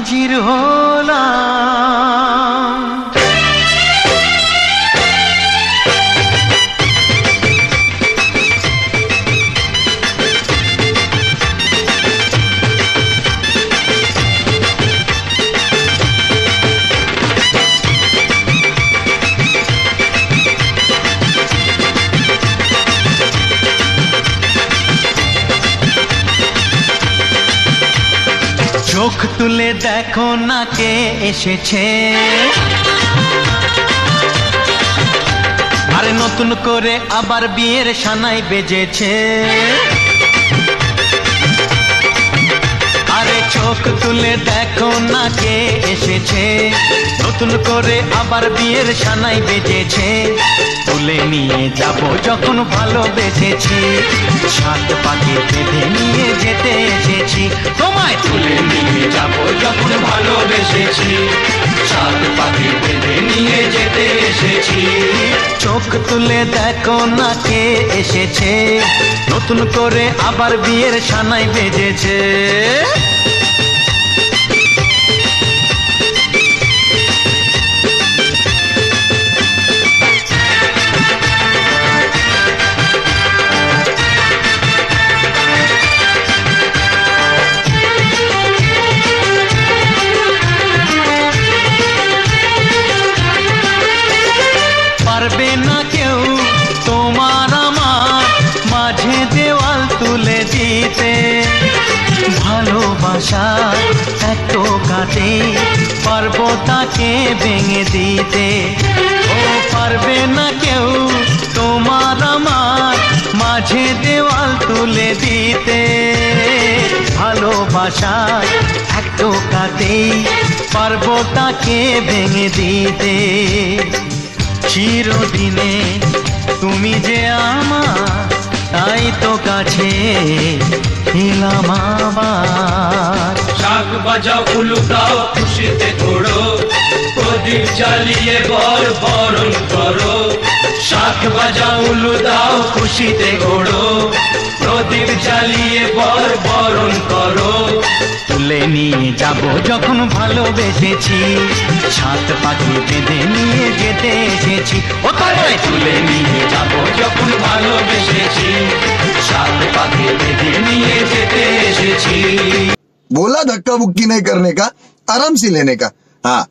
হাজির হলাম। চোখ তুলে দেখো না কে এসেছে, আরে নতুন করে আবার বিয়ের সানাই বেজেছে। আরে চোখ তুলে দেখো না কে এসেছে, নতুন করে আবার বিয়ের সানাই বেজেছে। তুলে নিয়ে যাব যখন ভালোবেসেছি, সাত পাকে বেঁধে নিয়ে যেতে এসেছি। তোমায় তুলে নিয়ে যাব যখন ভালোবেসেছি, সাত পাকে বেঁধে নিয়ে যেতে এসেছি। চোখ তুলে দেখো না কে এসেছে, নতুন করে আবার বিয়ের সানাই বেজেছে। পারবে না কেউ তোমার আমার মাঝে দেওয়াল তুলে দিতে, ভালোবাসা এত কাটে পারবো তাকে ভেঙে দিতে। ও পারবে না কেউ তোমার আমার মাঝে দেওয়াল তুলে দিতে, ভালোবাসা এত কাটে পারবো তাকে ভেঙে দিতে। চিরদিনে তুমি যে আমার, তাই তো কাছে এলাম আবার। শাক বাজাও উলু দাও খুশিতে ঘোড়ো, প্রদীপ জ্বালিয়ে বর বরণ করো। শাক বাজাও উলু দাও খুশিতে ঘোড়ো, প্রদীপ জ্বালিয়ে বর বরণ করো। তুলে নিয়ে যাব যখন ভালোবেসেছি, সাত পাখি বেঁধে নিয়ে যেতে এসেছি। ও তোমায় তুলে নিয়ে যাব যখন ভালোবেসেছি, সাত পাখি বেঁধে নিয়ে যেতে এসেছি। बोला धक्का बुक्की नहीं करने का, आराम से लेने का। हाँ